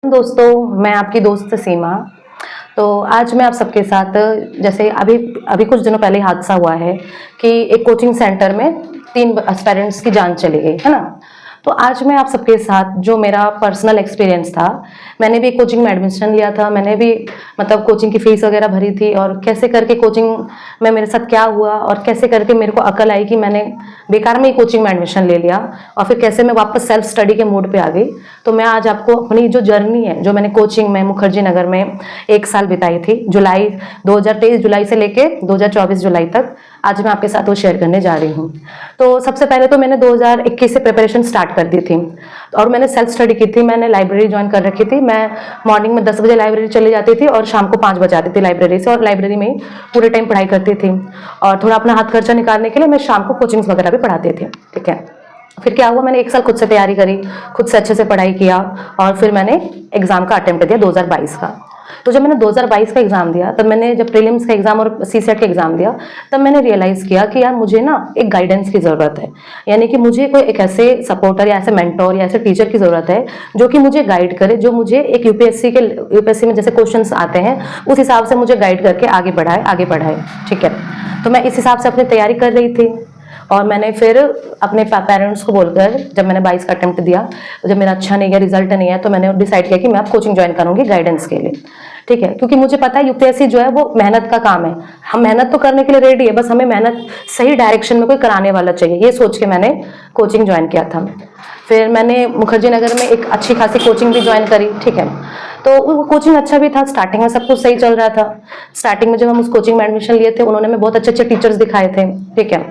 दोस्तों, मैं आपकी दोस्त सीमा। तो आज मैं आप सबके साथ जैसे अभी अभी कुछ दिनों पहले हादसा हुआ है कि एक कोचिंग सेंटर में 3 एस्पिरेंट्स की जान चली गई, है ना? तो आज मैं आप सबके साथ जो मेरा पर्सनल एक्सपीरियंस था, मैंने भी कोचिंग में एडमिशन लिया था, मैंने भी मतलब कोचिंग की फ़ीस वगैरह भरी थी और कैसे करके कोचिंग में मेरे साथ क्या हुआ और कैसे करके मेरे को अकल आई कि मैंने बेकार में ही कोचिंग में एडमिशन ले लिया और फिर कैसे मैं वापस सेल्फ स्टडी के मोड पे आ गई। तो मैं आज आपको अपनी जो जर्नी है, जो मैंने कोचिंग में मुखर्जी नगर में 1 साल बिताई थी, जुलाई 2023 जुलाई से लेके 2024 जुलाई तक, आज मैं आपके साथ वो शेयर करने जा रही हूँ। तो सबसे पहले तो मैंने 2021 से प्रिपरेशन स्टार्ट कर दी थी और मैंने सेल्फ स्टडी की थी। मैंने लाइब्रेरी ज्वाइन कर रखी थी। मैं मॉर्निंग में 10 बजे लाइब्रेरी चली जाती थी और शाम को 5 बजे आती थी लाइब्रेरी से, और लाइब्रेरी में ही पूरे टाइम पढ़ाई करती थी और थोड़ा अपना हाथ खर्चा निकालने के लिए मैं शाम को कोचिंग्स वगैरह भी पढ़ाती थी। ठीक है, फिर क्या हुआ, मैंने 1 साल खुद से तैयारी करी, खुद से अच्छे से पढ़ाई किया और फिर मैंने एग्जाम का अटेम्प्ट दिया 2022 का। तो जब मैंने 2022 का एग्जाम दिया, तब मैंने जब प्रीलिम्स का एग्जाम और सीसेट का एग्जाम दिया, तब मैंने रियलाइज किया कि यार मुझे ना एक गाइडेंस की जरूरत है। यानी कि मुझे कोई एक ऐसे सपोर्टर या ऐसे मेंटोर या ऐसे टीचर की जरूरत है जो कि मुझे गाइड करे, जो मुझे एक यूपीएससी में जैसे क्वेश्चंस आते हैं उस हिसाब से मुझे गाइड करके आगे बढ़ाए। ठीक है, तो मैं इस हिसाब से अपनी तैयारी कर रही थी और मैंने फिर अपने पेरेंट्स को बोलकर, जब मैंने 22 का अटेम्प्ट दिया, जब मेरा अच्छा नहीं गया, रिजल्ट नहीं है, तो मैंने डिसाइड किया कि मैं अब कोचिंग ज्वाइन करूंगी गाइडेंस के लिए। ठीक है, क्योंकि मुझे पता है यूपीएससी जो है वो मेहनत का काम है। हम मेहनत तो करने के लिए रेडी है, बस हमें मेहनत सही डायरेक्शन में कोई कराने वाला चाहिए, ये सोच के मैंने कोचिंग ज्वाइन किया था। फिर मैंने मुखर्जी नगर में एक अच्छी खासी कोचिंग भी ज्वाइन करी। ठीक है, तो वो कोचिंग अच्छा भी था, स्टार्टिंग में सब कुछ सही चल रहा था। स्टार्टिंग में जब हम उस कोचिंग में एडमिशन लिए थे, उन्होंने हमें बहुत अच्छे अच्छे टीचर्स दिखाए थे। ठीक है,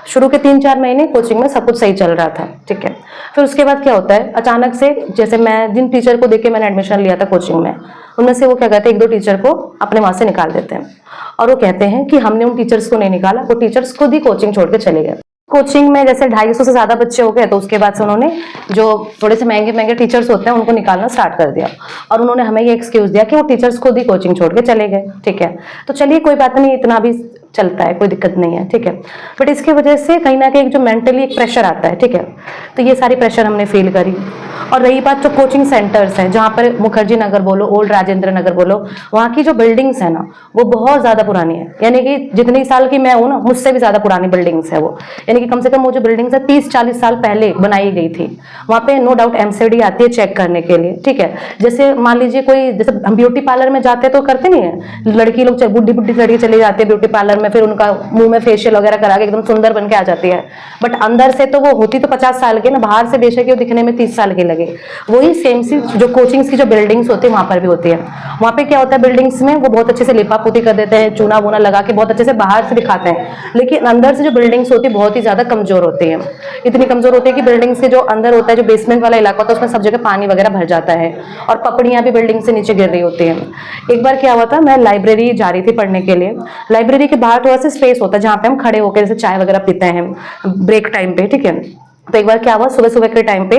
शुरू के 3-4 महीने कोचिंग में सब कुछ सही चल रहा था। ठीक है, फिर उसके बाद क्या होता है, अचानक से जैसे मैं जिन टीचर को देख के मैंने एडमिशन लिया था कोचिंग में, उनमें से वो क्या कहते हैं, 1-2 टीचर को अपने वहां से निकाल देते हैं और वो कहते हैं कि हमने उन टीचर्स को नहीं निकाला, वो टीचर्स खुद ही कोचिंग छोड़ के चले गए। कोचिंग में जैसे 250 से ज्यादा बच्चे हो गए, तो उसके बाद से उन्होंने जो थोड़े से महंगे महंगे टीचर्स होते हैं उनको निकालना स्टार्ट कर दिया और उन्होंने हमें ये एक्सक्यूज दिया कि वो टीचर्स खुद ही कोचिंग छोड़ के चले गए। ठीक है, तो चलिए कोई बात नहीं, इतना भी चलता है, कोई दिक्कत नहीं है। ठीक है, बट इसकी वजह से कहीं ना कहीं जो मेंटली एक प्रेशर आता है, ठीक है, तो ये सारी प्रेशर हमने फील करी। और रही बात जो कोचिंग सेंटर्स हैं, जहाँ पर मुखर्जी नगर बोलो, ओल्ड राजेंद्र नगर बोलो, वहाँ की जो बिल्डिंग्स है ना, वो बहुत ज्यादा पुरानी है। यानी कि जितनी साल की मैं हूँ ना, मुझसे भी ज्यादा पुरानी बिल्डिंग्स है वो। यानी कि कम से कम वो जो बिल्डिंग्स है 30-40 साल पहले बनाई गई थी। वहाँ पे नो डाउट एमसीडी आती है चेक करने के लिए। ठीक है, जैसे मान लीजिए कोई, जैसे हम ब्यूटी पार्लर में जाते हैं तो करते नहीं है, लड़की लोग बुढ़ी बुढ़ी लड़की चली जाती है ब्यूटी पार्लर में, फिर उनका मुंह में फेशियल वगैरह करा के एकदम सुंदर बन के आ जाती है, बट अंदर से तो वो होती तो 50 साल की ना, बाहर से बेशक वो दिखने में 30 साल की लगे। वही सेम सी जो कोचिंग्स की जो बिल्डिंग्स होती है वहां पर भी होती है। वहां पे क्या होता है, बिल्डिंग्स में वो बहुत अच्छे से लिपा पोती कर देते हैं, चूना वूना लगा के बहुत अच्छे से बाहर से दिखाते हैं, लेकिन अंदर से जो बिल्डिंग्स होती है बहुत ही ज्यादा कमजोर होती है। इतनी कमजोर होती है कि बिल्डिंग्स के जो अंदर होता है, जो बेसमेंट वाला इलाका होता है, उसमें सब जगह पानी वगैरह भर जाता है और पपड़ियां भी बिल्डिंग से नीचे गिर रही होती है। एक बार क्या हुआ था, मैं लाइब्रेरी जा रही थी पढ़ने के लिए। लाइब्रेरी के बाहर थोड़ा सा स्पेस होता है जहाँ पे हम खड़े होकर जैसे चाय वगैरह पीते हैं ब्रेक टाइम पे। ठीक है, तो एक बार क्या हुआ, सुबह सुबह के टाइम पे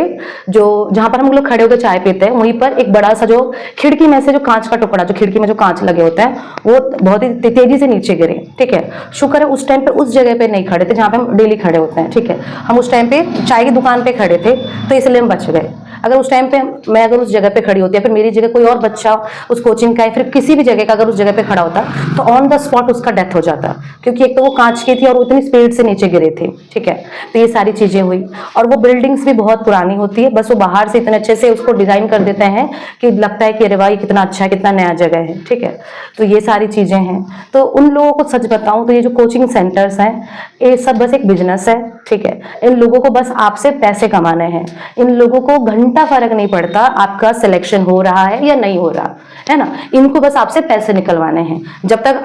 जो जहां पर हम लोग खड़े होकर चाय पीते हैं, वहीं पर एक बड़ा सा जो खिड़की में से जो कांच का टुकड़ा, जो खिड़की में जो कांच लगे होते हैं, वो बहुत ही तेजी से नीचे गिरे। ठीक है, शुक्र है उस टाइम पे उस जगह पे नहीं खड़े थे जहां पे हम डेली खड़े होते हैं। ठीक है, हम उस टाइम पे चाय की दुकान पे खड़े थे, तो इसलिए हम बच गए। अगर उस टाइम पे मैं अगर उस जगह पे खड़ी होती है, फिर मेरी जगह कोई और बच्चा उस कोचिंग का या फिर किसी भी जगह का अगर उस जगह पे खड़ा होता, तो ऑन द स्पॉट उसका डेथ हो जाता, क्योंकि एक तो वो कांच की थी और उतनी स्पीड से नीचे गिरे थे। ठीक है, तो ये सारी चीजें हुई और वो बिल्डिंग्स भी बहुत पुरानी होती है, बस वो बाहर से इतने अच्छे से उसको डिजाइन कर देते हैं कि लगता है कि अरे वाह कितना अच्छा है, कितना नया जगह है। ठीक है, तो ये सारी चीजें हैं। तो उन लोगों को सच बताऊं तो ये जो कोचिंग सेंटर्स हैं, ये सब बस एक बिजनेस है। ठीक है, इन लोगों को बस आपसे पैसे कमाने हैं। इन लोगों को घंटा फर्क नहीं पड़ता आपका सिलेक्शन हो रहा है या नहीं हो रहा है ना, इनको बस आपसे पैसे निकलवाने हैं। जब तक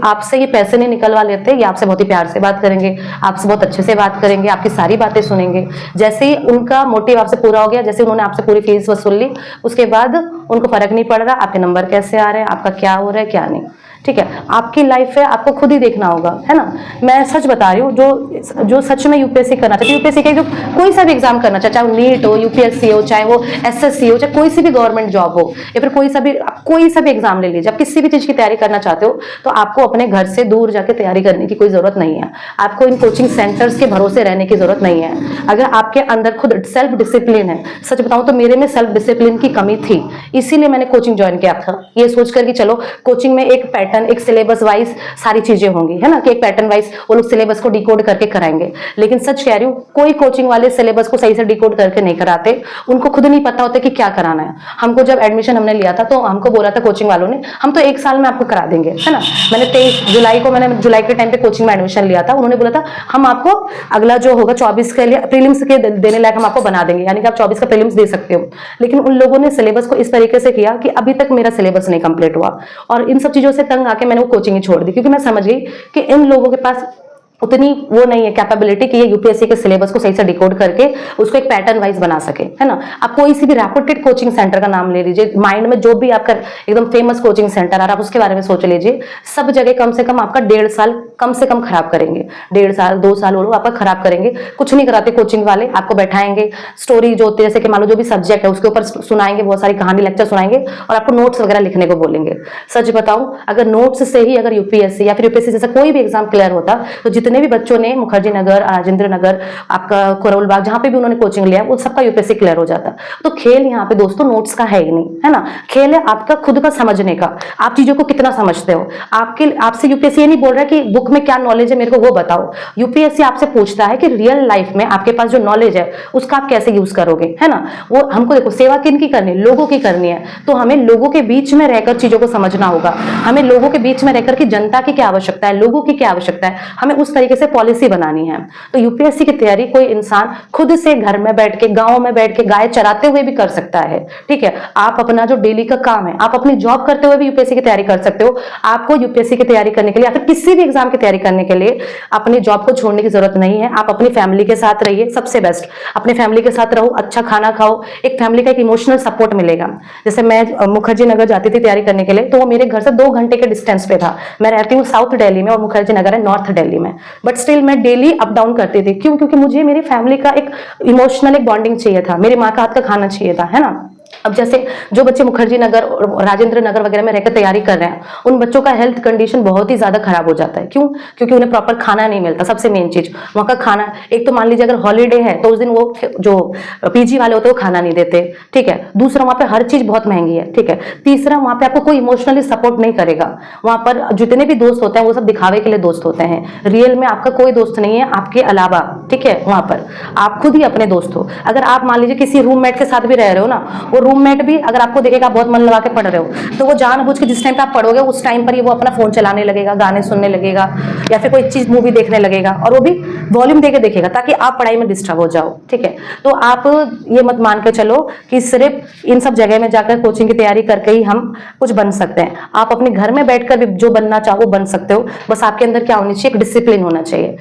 आपसे ये पैसे नहीं निकलवा लेते, ये आपसे बहुत ही प्यार से बात करेंगे, आपसे बहुत अच्छे से बात करेंगे, आपकी सारी बातें सुनेंगे। जैसे ही उनका मोटिव आपसे पूरा हो गया, जैसे उन्होंने आपसे पूरी फीस वसूल ली, उसके बाद उनको फर्क नहीं पड़ रहा आपके नंबर कैसे आ रहे हैं, आपका क्या हो रहा है क्या नहीं। ठीक है, आपकी लाइफ है, आपको खुद ही देखना होगा, है ना। मैं सच बता रही हूँ, जो सच में यूपीएससी करना चाहते, यूपीएससी के जो कोई सा भी एग्जाम करना चाहे, चाहे वो नीट हो, यूपीएससी हो, चाहे वो एसएससी हो, चाहे कोई सी भी गवर्नमेंट जॉब हो, या फिर कोई सा भी एग्जाम ले लीजिए, आप किसी भी चीज की तैयारी करना चाहते हो, तो आपको अपने घर से दूर जाके तैयारी करने की कोई जरूरत नहीं है। आपको इन कोचिंग सेंटर्स के भरोसे रहने की जरूरत नहीं है। अगर आपके अंदर खुद सेल्फ डिसिप्लिन है, सच बताऊं तो मेरे में सेल्फ डिसिप्लिन की कमी थी, इसीलिए मैंने कोचिंग ज्वाइन किया था, ये सोचकर कि चलो कोचिंग में एक पैटर्न, एक सिलेबस वाइज सारी चीजें होंगी, है ना, कि एक पैटर्न वाइज वो लोग सिलेबस को डिकोड करके कराएंगे। लेकिन सच कह रही हूँ, कोई कोचिंग वाले सिलेबस को सही से डिकोड करके नहीं कराते, उनको खुद नहीं पता होता कि क्या कराना है। हमको जब एडमिशन हमने लिया था तो हमको बोला था कोचिंग वालों ने, हम तो 1 साल में आपको करा देंगे, है ना। मैंने 23 जुलाई को, मैंने जुलाई के टाइम पे कोचिंग में एडमिशन लिया था। उन्होंने बोला था हम आपको अगला जो होगा 24 के लिए प्रीलिम्स के देने लायक हम आपको बना देंगे, यानी कि आप 24 का प्रीलिम्स दे सकते हो। लेकिन उन लोगों ने सिलेबस को इस तरीके से किया कि अभी तक मेरा सिलेबस नहीं कंप्लीट हुआ, और इन सब चीजों से तंग आके मैंने वो कोचिंग ही छोड़ दी, क्योंकि मैं समझ गई कि इन लोगों के पास उतनी वो नहीं है कैपेबिलिटी कि ये यूपीएससी के सिलेबस को सही से डिकोड करके उसको एक पैटर्न वाइज बना सके, है ना। आप कोई सी भी रेपुटेड कोचिंग सेंटर का नाम ले लीजिए, माइंड में जो भी आपका एकदम फेमस कोचिंग सेंटर आ रहा है, आप उसके बारे में सोच लीजिए। सब जगह कम से कम आपका 1.5 साल कम से कम खराब करेंगे, 1.5 साल 2 साल वो लोग आपका खराब करेंगे। कुछ नहीं कराते कोचिंग वाले, आपको बैठाएंगे, स्टोरी जो होती है, जैसे कि मान लो जो भी सब्जेक्ट है उसके ऊपर सुनाएंगे, बहुत सारी कहानी लेक्चर सुनाएंगे और आपको नोट्स वगैरह लिखने को बोलेंगे। सच बताऊं, अगर नोट्स से ही अगर यूपीएससी या फिर यूपीएससी जैसा कोई भी एग्जाम क्लियर होता, तो जितने भी बच्चों ने मुखर्जी नगर, राजेंद्र नगर, आपका करोल बाग, जहां पे भी उन्होंने कोचिंग लिया वो सबका यूपीएससी क्लियर हो जाता। तो खेल यहाँ पे दोस्तों नोट्स का है ही नहीं, है ना। खेल है आपका खुद का समझने का, आप चीजों को कितना समझते हो। आपसे यूपीएससी ये नहीं बोल रहा कि बुक में क्या नॉलेज है मेरे को वो बताओ। यूपीएससी आपसे पूछता है कि रियल लाइफ में आपके पास जो नॉलेज है उसका आप कैसे यूज करोगे, है ना। वो हमको देखो, सेवा किनकी करनी है, लोगों की करनी है। तो हमें लोगों के बीच में रहकर चीजों को समझना होगा, हमें लोगों के बीच में रहकर कि जनता की क्या आवश्यकता है, लोगों की क्या आवश्यकता है, हमें उस तरीके से पॉलिसी बनानी है। तो यूपीएससी की तैयारी कोई इंसान खुद से घर में बैठ के, गांव में बैठ के, गाय चराते हुए भी कर सकता है, ठीक है। आप अपना जो डेली का काम है, आप अपनी जॉब करते हुए भी यूपीएससी की तैयारी कर सकते हो। आपको यूपीएससी की तैयारी करने के लिए या फिर किसी भी एग्जाम की तैयारी करने के लिए अपनी जॉब को छोड़ने की जरूरत नहीं है। आप अपनी फैमिली के साथ रहिए, सबसे बेस्ट अपनी फैमिली के साथ रहो, अच्छा खाना खाओ, एक फैमिली का एक इमोशनल सपोर्ट मिलेगा। जैसे मैं मुखर्जी नगर जाती थी तैयारी करने के लिए, तो वो मेरे घर से 2 घंटे के डिस्टेंस पे था। मैं रहती हूँ साउथ दिल्ली में और मुखर्जी नगर है नॉर्थ दिल्ली में, बट स्टिल मैं डेली अप डाउन करती थी। क्यों? क्योंकि मुझे मेरी फैमिली का एक इमोशनल एक बॉन्डिंग चाहिए था, मेरी माँ का हाथ का खाना चाहिए था, है ना। अब जैसे जो बच्चे मुखर्जी नगर और राजेंद्र नगर वगैरह में रहकर तैयारी कर रहे हैं, उन बच्चों का हेल्थ कंडीशन बहुत ही ज्यादा खराब हो जाता है। क्यों? क्योंकि उन्हें प्रॉपर खाना नहीं मिलता। सबसे मेन चीज वहां का खाना, एक तो मान लीजिए अगर हॉलीडे है तो उस दिन वो जो पीजी वाले होते हैं वो खाना नहीं देते, ठीक है। दूसरा, वहां पे हर चीज बहुत महंगी है, ठीक है। तीसरा, वहां पे आपको कोई इमोशनली सपोर्ट नहीं करेगा। वहां पर जितने भी दोस्त होते हैं वो सब दिखावे के लिए दोस्त होते हैं, रियल में आपका कोई दोस्त नहीं है आपके अलावा, ठीक है। वहां पर आप खुद ही अपने दोस्त हो। अगर आप मान लीजिए किसी रूममेट के साथ भी रह रहे हो ना, वो रूममेट भी अगर आपको देखेगा बहुत मन लगा के पढ़ रहे हो, तो वो जानबूझ के जिस टाइम पे आप पढ़ोगे उस टाइम पर ही वो अपना फोन चलाने लगेगा, गाने सुनने लगेगा, या फिर कोई चीज मूवी देखने लगेगा, और वो भी वॉल्यूम देके देखेगा ताकि आप पढ़ाई में डिस्टर्ब हो जाओ, ठीक है। तो आप ये मत मान के चलो कि सिर्फ इन सब जगह में जाकर कोचिंग की तैयारी करके ही हम कुछ बन सकते हैं। आप अपने घर में बैठकर भी जो बनना चाहो बन सकते हो, बस आपके अंदर क्या होनी चाहिए, एक डिसिप्लिन होना चाहिए।